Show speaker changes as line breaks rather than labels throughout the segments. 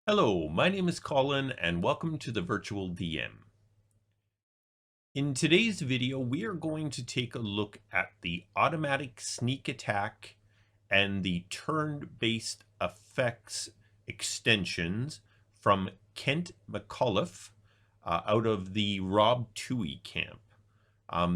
Hello, my name is Colin and welcome to the Virtual DM. In today's video, we are going to take a look at the automatic sneak attack and the turn-based effects extensions from Kent McCullough out of the Twohy camp.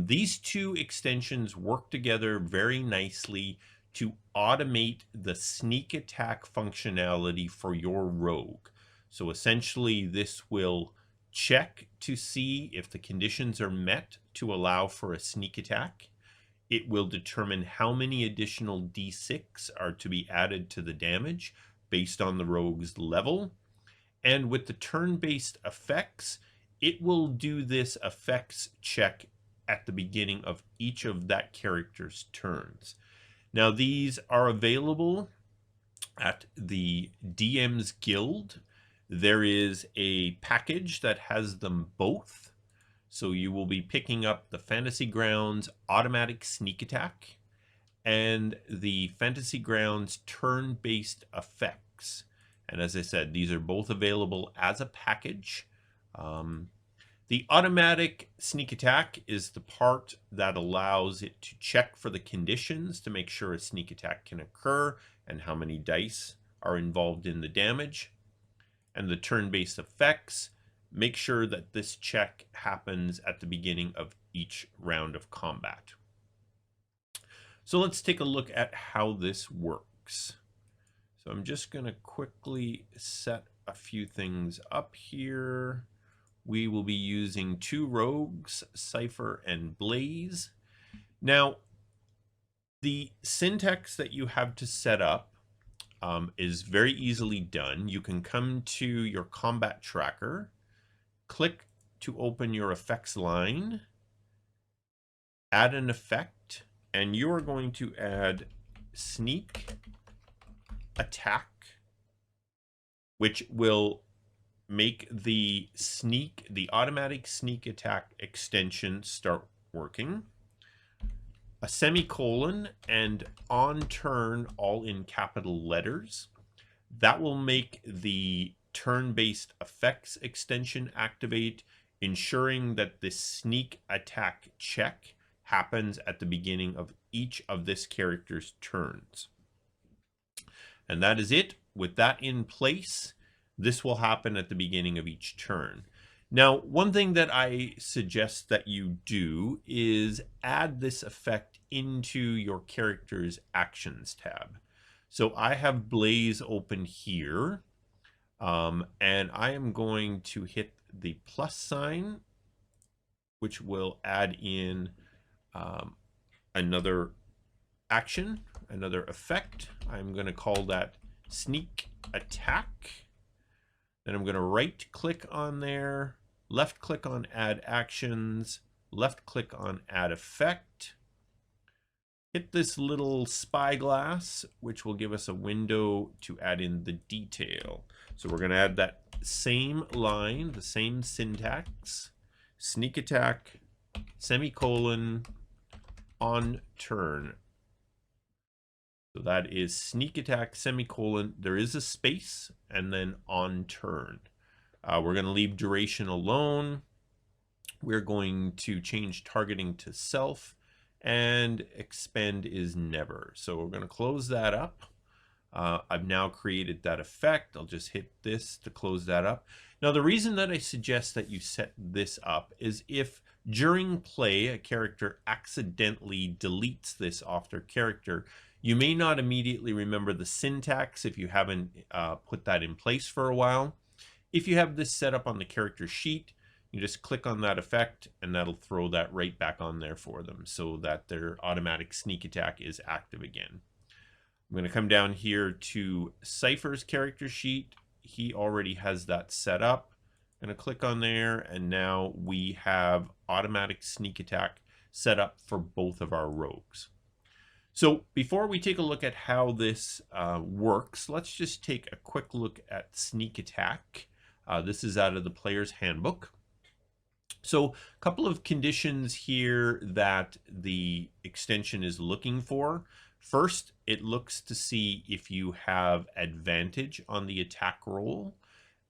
These two extensions work together very nicely to automate the sneak attack functionality for your rogue. So essentially, this will check to see if the conditions are met to allow for a sneak attack. It will determine how many additional d6 are to be added to the damage based on the rogue's level. And with the turn-based effects, it will do this effects check at the beginning of each of that character's turns. Now, these are available at the DM's Guild. There is a package that has them both. So you will be picking up the Fantasy Grounds automatic sneak attack and the Fantasy Grounds turn-based effects. And as I said, these are both available as a package. The automatic sneak attack is the part that allows it to check for the conditions to make sure a sneak attack can occur and how many dice are involved in the damage. And the turn-based effects make sure that this check happens at the beginning of each round of combat. So let's take a look at how this works. So I'm just going to quickly set a few things up here. We will be using two rogues, Cypher and Blaze. Now, the syntax that you have to set up is very easily done. You can come to your combat tracker, click to open your effects line, add an effect, and you are going to add sneak attack, which will make the automatic sneak attack extension start working. A semicolon and on turn, all in capital letters. That will make the turn-based effects extension activate, ensuring that the sneak attack check happens at the beginning of each of this character's turns. And that is it. With that in place, this will happen at the beginning of each turn. Now, one thing that I suggest that you do is add this effect into your character's actions tab. So I have Blaze open here, and I am going to hit the plus sign, which will add in another action, another effect. I'm going to call that sneak attack. Then I'm going to right click on there, left click on add actions, left click on add effect. Hit this little spyglass, which will give us a window to add in the detail. So we're going to add that same line, the same syntax, sneak attack, semicolon, on turn. So that is sneak attack, semicolon, there is a space, and then on turn. We're going to leave duration alone. We're going to change targeting to self, and expend is never. So we're going to close that up. I've now created that effect. I'll just hit this to close that up. Now, the reason that I suggest that you set this up is if during play a character accidentally deletes this off their character, you may not immediately remember the syntax if you haven't put that in place for a while. If you have this set up on the character sheet, you just click on that effect and that'll throw that right back on there for them so that their automatic sneak attack is active again. I'm going to come down here to Cypher's character sheet. He already has that set up. I'm going to click on there, and now we have automatic sneak attack set up for both of our rogues. So before we take a look at how this works, let's just take a quick look at sneak attack. This is out of the player's handbook. So a couple of conditions here that the extension is looking for. First, it looks to see if you have advantage on the attack roll.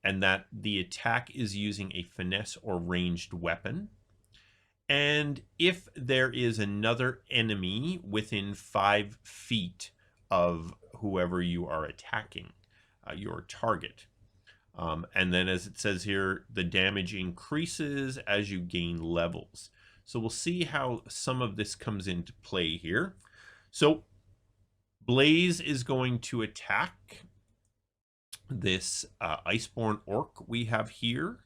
and that the attack is using a finesse or ranged weapon. And if there is another enemy within 5 feet of whoever you are attacking, your target. And then as it says here, the damage increases as you gain levels. So we'll see how some of this comes into play here. So Blaze is going to attack this Iceborne Orc we have here.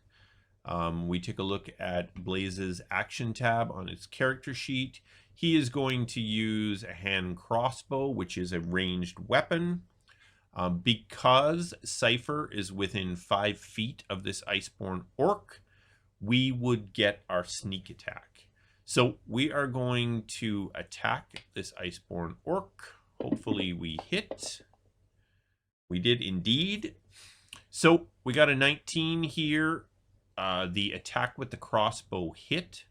We take a look at Blaze's action tab on its character sheet. He is going to use a hand crossbow, which is a ranged weapon. Because Cypher is within 5 feet of this Iceborne Orc, we would get our sneak attack. So we are going to attack this Iceborne Orc. Hopefully we hit. We did indeed. So we got a 19 here. The attack with the crossbow hit.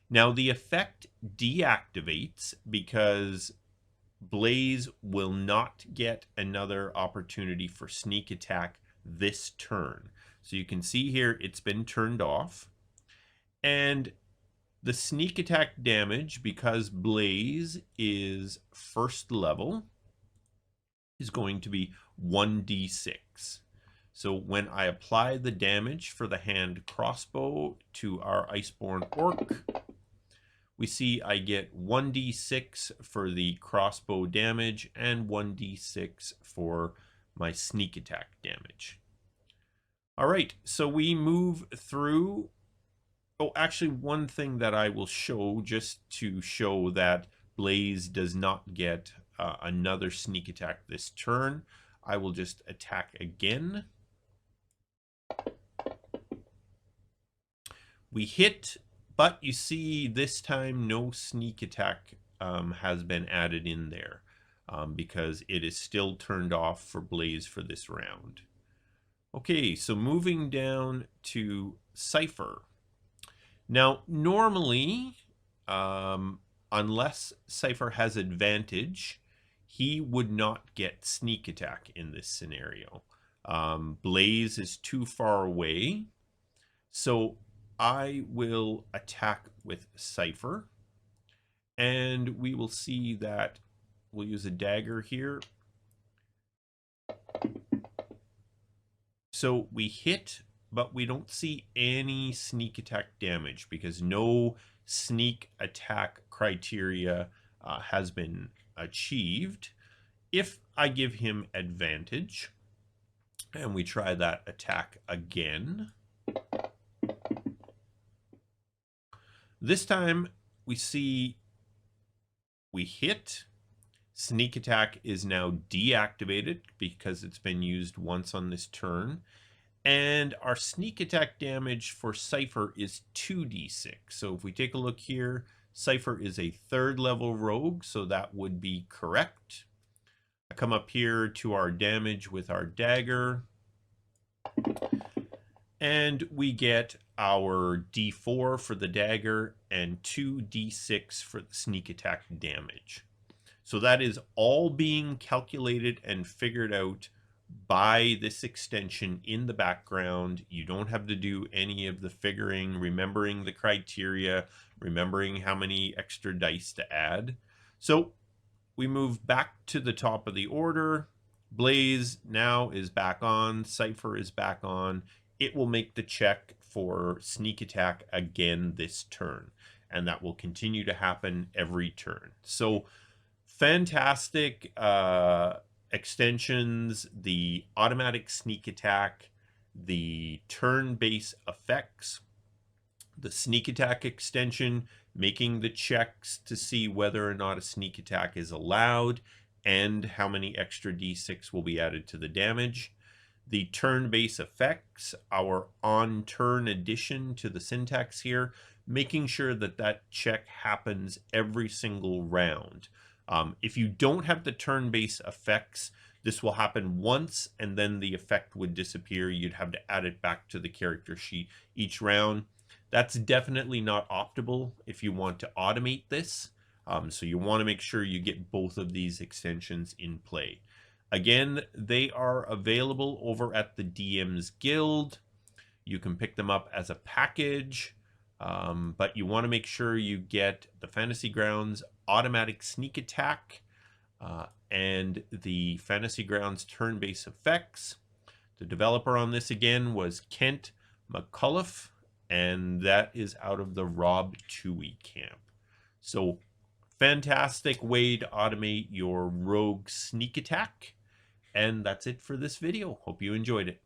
Now the effect deactivates because Blaze will not get another opportunity for sneak attack this turn. So you can see here it's been turned off. And the sneak attack damage, because Blaze is first level, is going to be 1d6. So when I apply the damage for the hand crossbow to our Iceborne Orc, we see I get 1d6 for the crossbow damage and 1d6 for my sneak attack damage. All right, so we move through. Oh, actually, one thing that I will show just to show that Blaze does not get another sneak attack this turn, I will just attack again. We hit, but you see this time no sneak attack has been added in there because it is still turned off for Blaze for this round. Okay, so moving down to Cypher. Now, normally, unless Cypher has advantage, he would not get sneak attack in this scenario. Blaze is too far away, so I will attack with Cypher, and we will see that we'll use a dagger here. So we hit, but we don't see any sneak attack damage because no sneak attack criteria has been achieved. If I give him advantage, and we try that attack again, this time we see we hit. Sneak attack is now deactivated because it's been used once on this turn. And our sneak attack damage for Cypher is 2d6. So if we take a look here, Cypher is a 3rd level rogue, so that would be correct. I come up here to our damage with our dagger, and we get our d4 for the dagger and 2d6 for the sneak attack damage. So that is all being calculated and figured out by this extension in the background. You don't have to do any of the figuring, remembering the criteria, remembering how many extra dice to add. So we move back to the top of the order. Blaze now is back on. Cypher is back on. It will make the check for sneak attack again this turn, and that will continue to happen every turn. So fantastic extensions, the automatic sneak attack, the turn-based effects, the sneak attack extension, making the checks to see whether or not a sneak attack is allowed and how many extra d6 will be added to the damage. The turn-based effects, our on-turn addition to the syntax here, making sure that that check happens every single round. If you don't have the turn-based effects, this will happen once and then the effect would disappear. You'd have to add it back to the character sheet each round. That's definitely not optimal if you want to automate this. So you want to make sure you get both of these extensions in play. Again, they are available over at the DM's Guild. You can pick them up as a package, but you want to make sure you get the Fantasy Grounds automatic sneak attack and the Fantasy Grounds turn-based effects. The developer on this again was Kent McCullough, and that is out of the Rob Twohy camp. So fantastic way to automate your rogue sneak attack. And that's it for this video. Hope you enjoyed it.